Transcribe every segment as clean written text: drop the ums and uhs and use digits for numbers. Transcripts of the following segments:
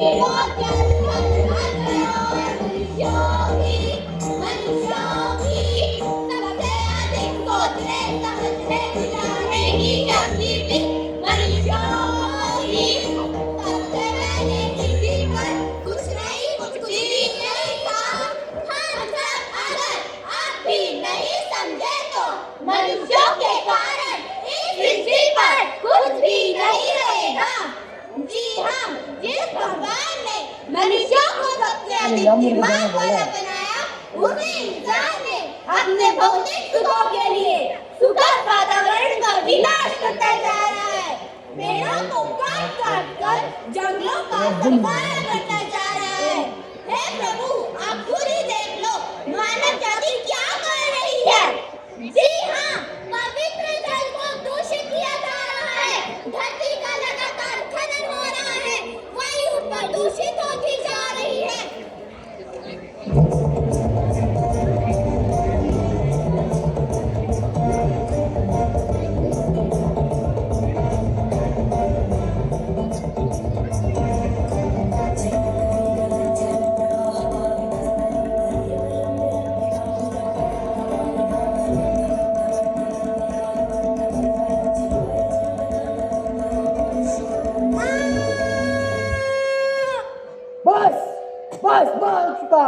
मनुष्यों के कारण इस पृथ्वी पर कुछ भी नहीं रहेगा। जी हाँ, जिस भगवान ने मनुष्यों को सबसे अधिक दिमाग वाला बनाया, उसी इंसान ने अपने भौतिक सुखों के लिए सुखद वातावरण का विनाश करता जा रहा है। पेड़ों को काट कर जंगलों का सफाया करता जा रहा है। हे प्रभु, आप खुद ही देख लो, मानव जाति क्या कर रही है। जी हाँ, पवित्र जल को दूषित किया जा रहा है, धरती का लगातार खनन हो रहा है, वायु प्रदूषित होती जा रही है। बस बोल चुका,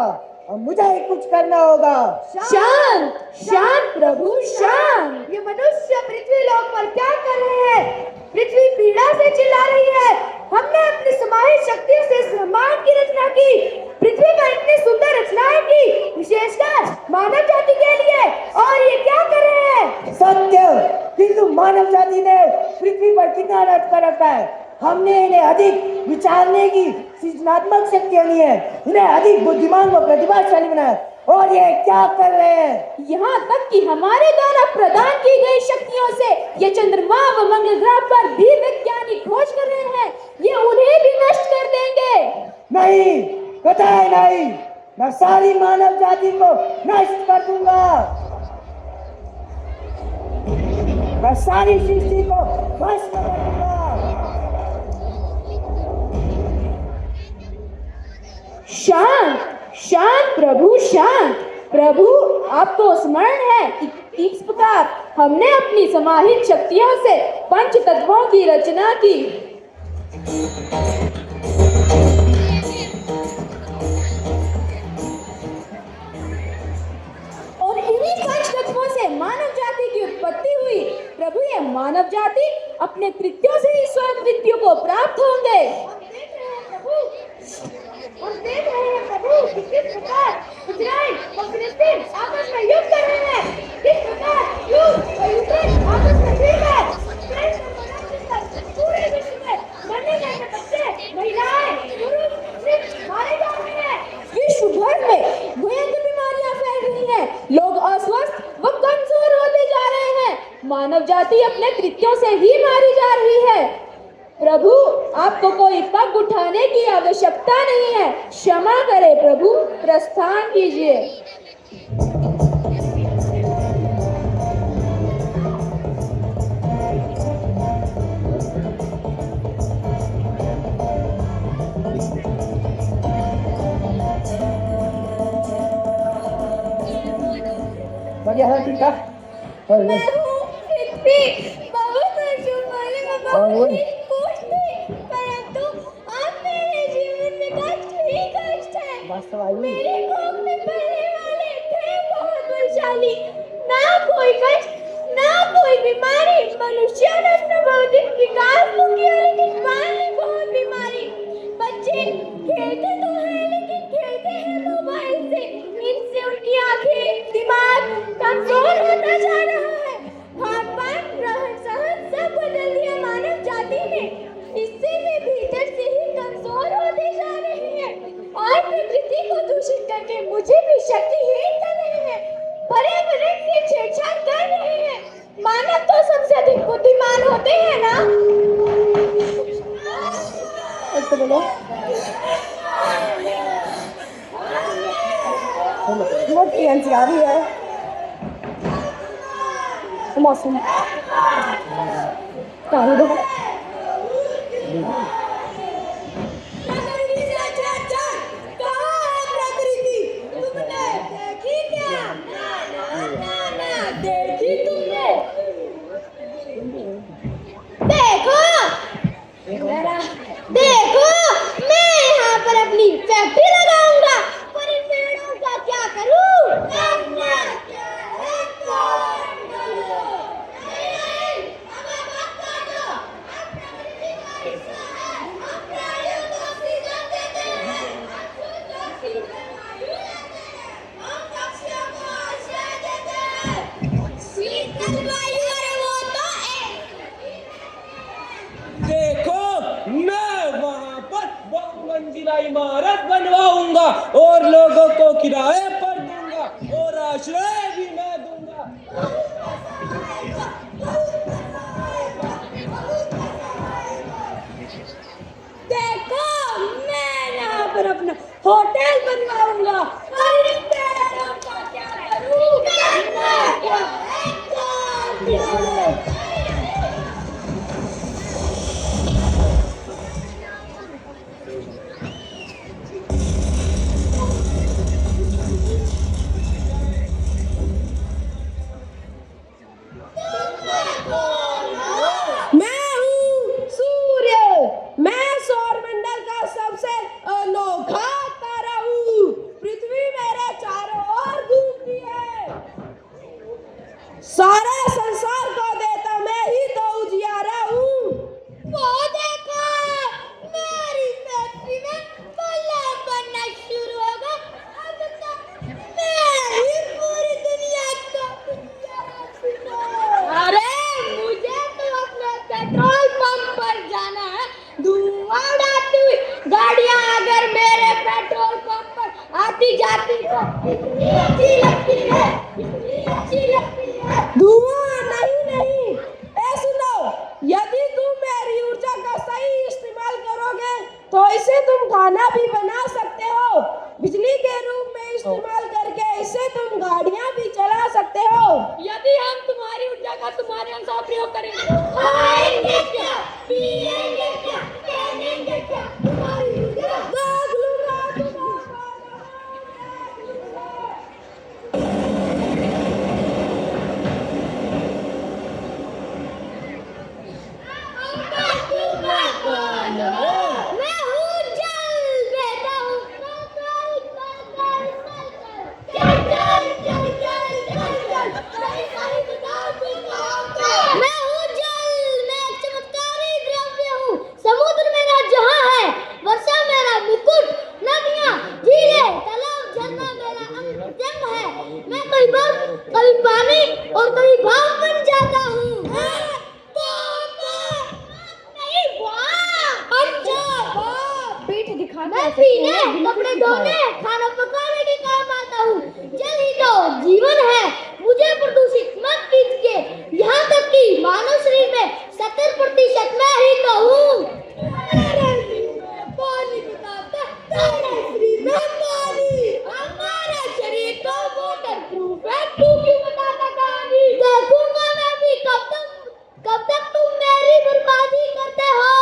अब मुझे कुछ करना होगा। शांत शांत प्रभु शांत। ये मनुष्य पृथ्वी लोक पर क्या कर रहे हैं? पृथ्वी पीड़ा से चिल्ला रही है। हमने अपनी समाहित शक्तियों से इस ब्रह्मांड की रचना की, पृथ्वी पर इतनी सुंदर रचनाएं की, विशेषकर मानव जाति के लिए, और ये क्या कर रहे हैं? सत्य, किंतु मानव जाति ने पृथ्वी पर कितना नष्ट कर रखा है। हमने इन्हें अधिक विचारने की सृजनात्मक शक्तियां दी है, इन्हें अधिक बुद्धिमान व प्रतिभाशाली बनाया, और ये क्या कर रहे हैं? यहाँ तक कि हमारे द्वारा प्रदान की गई शक्तियों से ये चंद्रमा व मंगल ग्रह पर भी वैज्ञानिक खोज कर रहे हैं। ये उन्हें भी नष्ट कर देंगे। नहीं, कतई नहीं, मैं सारी मानव जाति को नष्ट कर दूंगा। मैं सारी सृष्टि को भस्म कर दूंगा। शांत शांत प्रभु शांत। प्रभु, आपको स्मरण है कि इस प्रकार हमने अपनी समाहित शक्तियों से पंच तत्वों की रचना की। और इन्हीं पंच तत्वों से मानव जाति की उत्पत्ति हुई। प्रभु, ये मानव जाति अपने कृत्यों से ही स्वयं मृत्यु को प्राप्त होंगे। हम देख रहे हैं प्रभु कि किस प्रकार इजराइल और फिलिस्तीन आपस में युद्ध कर रहे हैं। किस प्रकार रूस और यूक्रेन आपस में भिड़ गए। पूरे विश्व में मरने जाने बच्चे, महिलाएं, पुरुष, स्त्री मारे जा रहे हैं। विश्व भर में भयंकर बीमारियां फैल रही हैं। लोग अस्वस्थ व कमजोर होते जा रहे हैं। मानव जाति अपने कृत्यों से ही मारी जा रही है। प्रभु, आपको कोई पग उठाने की आवश्यकता नहीं है। क्षमा करें प्रभु, प्रस्थान कीजिए। मैं हूँ पृथ्वी, बहुत वर्षों पहले मैं बहुत ही खुश थी, परंतु अब मेरे जीवन में कष्ट ही कष्ट है। मेरे कोख में पलने वाले थे बहुत बलशाली, ना कोई कष्ट, ना कोई बीमारी। मनुष्यों ने अपना भौतिक विकास तो किया, लेकिन पाली बहुत बीमारी। बच्चे खेलते तो हैं, लेकिन खेलते हैं मोबाइल से। इनसे उनकी आंखें, दिमाग कमजोर होता जा रहा है। खान-पान, रहन-सहन सब बदल दिया मानव जाति ने। इससे वे भीतर से ही कमजोर होते जा रहे हैं और प्रकृति को दूषित करके मुझे भी शक्तिहीन कर रहे हैं। पर्यावरण से छेड़छाड़ कर रहे हैं। मानव तो सबसे अधिक बुद्धिमान होते हैं ना। तो बोलो बहुत ही आ रही है मौसम मंजिला इमारत बनवाऊंगा और लोगों को किराए पर दूंगा और आश्रय भी मैं दूंगा। देखो मैं यहाँ पर अपना होटल बनवाऊंगा और इन पेड़ों का क्या करूँगा? मैं हूँ सूर्य, मैं सौरमंडल का सबसे अनोखा तारा हूँ। पृथ्वी मेरे चारों ओर घूमती है, सारे संसार को देता मैं ही तो उजियारा हूँ। वो देखो मेरी फैक्ट्री में बल्ब बनना शुरू होगा। अब तो मैं ही पूरी दुनिया को उजियारा दूंगा। अरे मुझे तो अपने पेट्रोल पंप पर जाना है। धुआं उड़ाती हुई गाड़ियां अगर मेरे पेट्रोल पंप पर आती जाती तो कितनी अच्छी लगती है, कितनी अच्छी लगती है। धुआं नहीं, ए सुनो, यदि तुम मेरी ऊर्जा का सही इस्तेमाल करोगे तो इसे तुम खाना भी बना सकते हो। बिजली के रूप में इस्तेमाल करके इसे तुम गाड़ियां भी चला सकते हो। यदि हम तुम्हारी ऊर्जा का तुम्हारे अनुसार प्रयोग करेंगे, खाएंगे क्या, पिएंगे क्या, पहनेंगे क्या, तुम्हारी ऊर्जा दाग लूंगा तुम्हारा। मैं हूँ जल, बहता हूँ मैं हूँ जल, मैं एक चमत्कारी द्रव्य हूँ। समुद्र मेरा जहाँ है, वर्षा मेरा मुकुट, नदियाँ, झीलें, तालाब, झरना मेरा अंग है। मैं कभी बर्फ, कभी पानी और कभी भाप बन जाता हूँ। मैं पीने, कपड़े धोने, खाना पकाने के काम आता हूँ। जल ही तो जीवन है, मुझे प्रदूषित मत कीजिए। यहाँ तक कि मानव शरीर में 70% मैं ही तो हूँ। पानी बताता, पानी हमारा शरीर तो वाटर प्रूफ है, तू क्यों बताता कहानी? देखूंगा मैं भी कब तक तुम मेरी बर्बादी करते हो।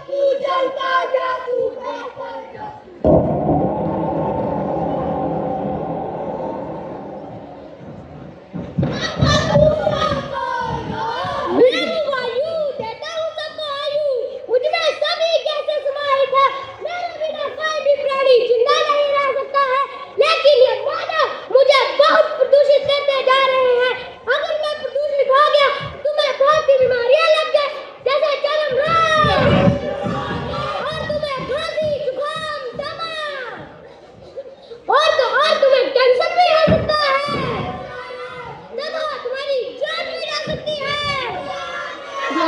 तू जलता जा, तू बहता जा। मैं वायु देता हूँ सबको आयु, मुझमें सभी गैसें समाहित है। मेरे बिना कोई भी प्राणी जिंदा नहीं रह सकता है, लेकिन ये मानव मुझे बहुत प्रदूषित करते जा रहे हैं। अगर मैं प्रदूषित हो गया तो मैं बहुत सी बीमारियां लग जाए, जैसे चरम रोग और तुम्हें खांसी, जुकाम, दमा और तुम्हें कैंसर भी हो सकता है। देखो तुम्हारी जान भी जा सकती है।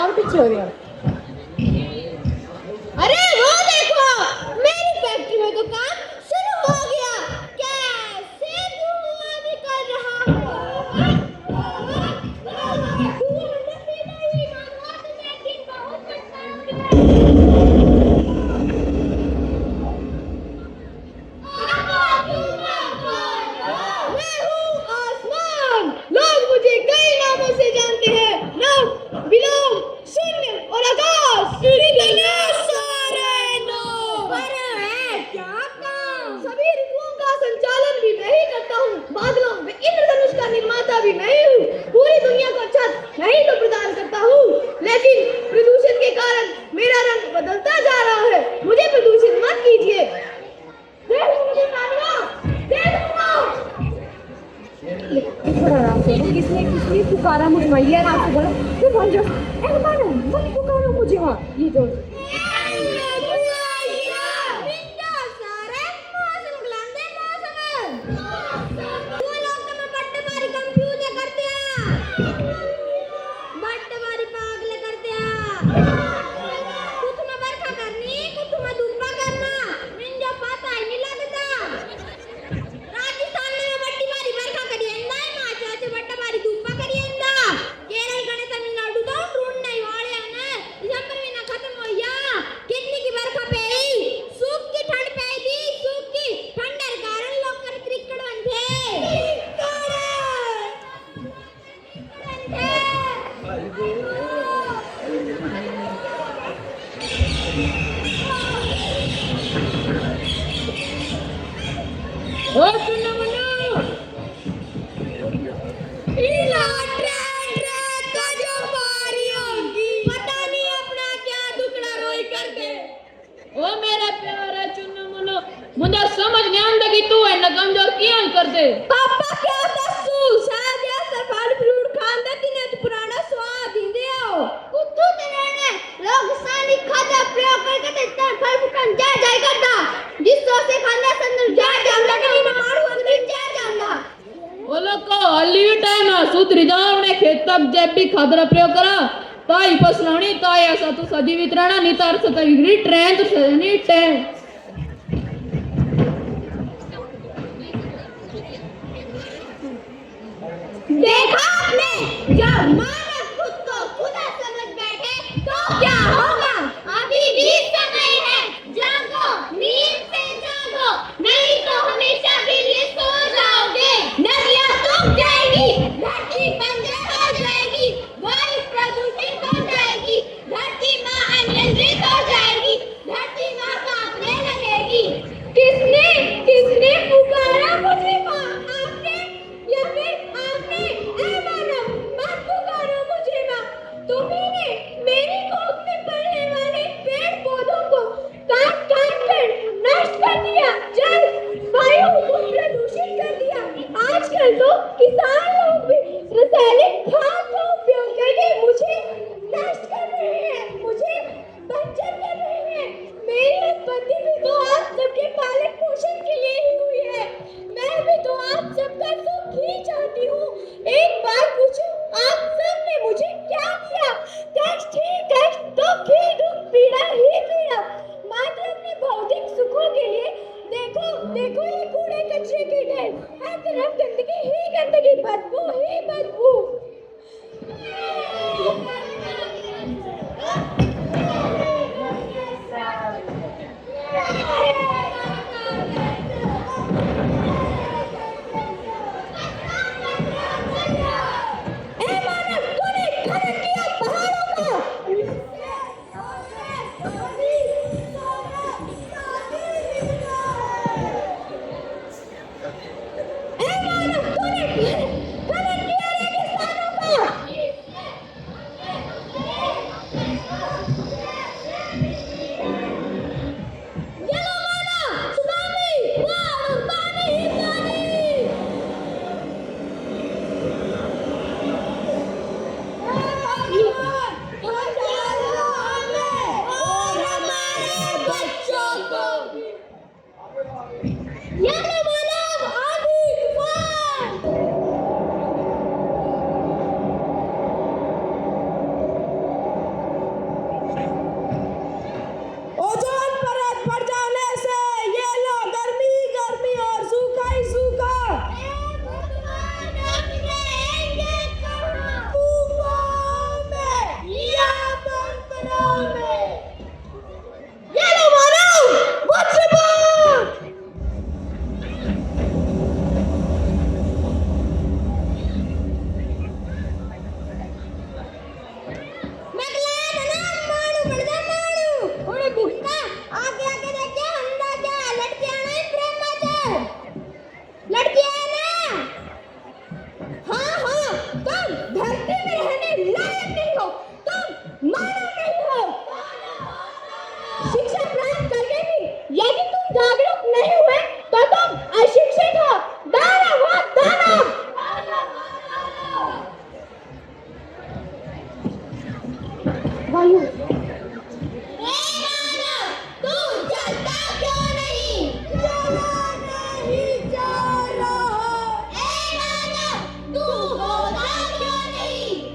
और पीछे हो गया। अरे वो देखो मेरी फैक्ट्री में तो काम शुरू हो गया। कैसे धुआं निकल रहा है। धुआं नहीं मानवा तुम्हें दिन बहुत मैं हूँ आसमान। लोग मुझे कई नामों से जानते हैं, नभ, विलोम, शून्य और आकाश। पर है क्या काम? सभी ऋतुओं का संचालन भी मैं ही करता हूँ। बादलों में इंद्रधनुष का निर्माता भी मैं ही हूँ। पूरी दुनिया को छत मैं ही तो प्रदान करता हूँ, लेकिन प्रदूषण के कारण मेरा रंग बदलता जा रहा है। मुझे प्रदूषित मत कीजिए। किसने पुकारा मुझे? ये रात को बोला तू बोल जो मत पुकारो मुझे। वहाँ ये जो कुछ में बरखा करनी, कुछ में धूप ओ सुनो मनो इला ट्रेन का जो बारी होगी पता नहीं अपना क्या दुखड़ा रोई कर दे ओ मेरा प्यारा चुन्ना मनो मुझे समझ नहीं आंदा कि तू है न कमजोर क्यों कर दे पापा क्या दसू शायद या सरफल फ्रूट खांदा तिने तो पुराना स्वाद ही दे आओ कुत्तू तेरे ने लोग सानी खादा प्रयोग करके ते तर फल फुकन जा जाए करता जिस सो से खाना संदर जा जांदा नहीं ना मारू अंदर जा जांदा ओ लोग को हल्ली टाइम ना सुधरी जाओ ने खेत तक जब भी खादरा प्रयोग करा ताई फसलानी ताई ऐसा तो सदी वितरणा नहीं तार सता गिरी ट्रेन तो सनी ट्रेन देखा आपने जब मानव खुद को खुदा समझ बैठे तो क्या होगा अभी भी समय है जागो नींद से जागो नहीं तो हमेशा के लिए सो जाओगे नदियां सूख जाएगी धरती बंजर हो जाएगी वायु प्रदूषित हो जाएगी धरती माँ अनियंत्रित हो जाएगी धरती माँ कांपने लगेगी किसने किसने पुकारा मुझे माँ आपने या फिर आपने ऐ मानव मत पुकारो मुझे माँ तुम्ही ने मेरी कोख में पलने वाले पेड़ पौधों को काट काट कर नष्ट कर दिया जल वायु को प्रदूषित कर दिया आजकल तो किसान लोग भी रासायनिक खाद का उपयोग करके मुझे नष्ट कर रहे हैं मुझे बंजर कर रहे हैं मेरी उत्पत्ति भी तो आप सबके पालन पोषण के लिए ही हुई है मैं भी तो आप सबका सुख ही चाहती हूँ एक बार पूछूं आप सब ने मुझे क्या दिया कष्ट ही कष्ट दुख ही दुख पीड़ा ही पीड़ा मात्र अपने भौतिक सुखों के लिए देखो देखो ये कूड़े कचरे के ढेर हर तरफ गंदगी ही गंदगी बदबू ही बदबू ए मानव तूने खनन किया पहाड़ों का ए मानव तूने खनन किया रेगिस्तानों का चलो मानव सुनामी वाह पानी ही पानी और हमारे बच्चों को यानी मानव आंधी तूफान ओजोन परत बढ़ जाने से ये लो गर्मी गर्मी और सूखा ही सूखा लड़कियां ना हाँ हाँ तुम धरती में रहने लायक नहीं हो तुम मानव नहीं हो शिक्षा प्राप्त करके भी यदि तुम जागरूक नहीं हुए तो तुम अशिक्षित हो दानव हो दानव वायु तू चलता क्यों नहीं तू बोला क्यों नहीं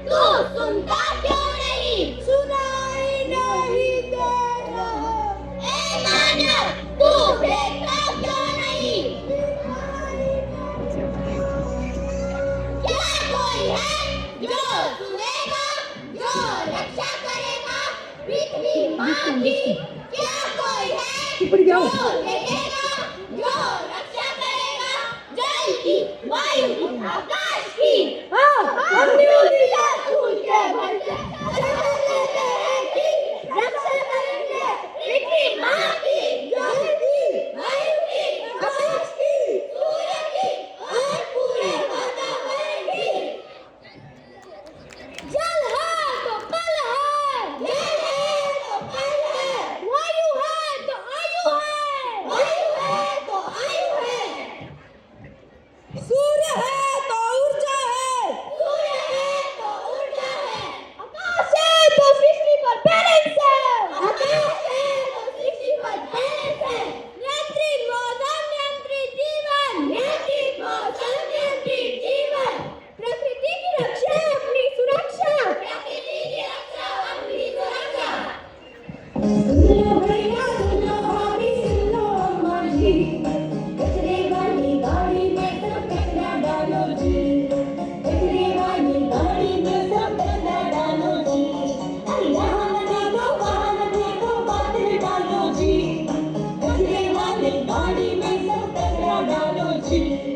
तू सुनता क्यों नहीं सुनाई नहीं दे रहा तू देखता क्यों नहीं क्या कोई है जो सुनेगा जो रक्षा करेगा पृथ्वी माँ की क्या कोई है जो देखेगा जो रक्षा करेगा जल की वायु की आकाश की हम स्कूल के बच्चे रक्षा करेंगे पृथ्वी थी।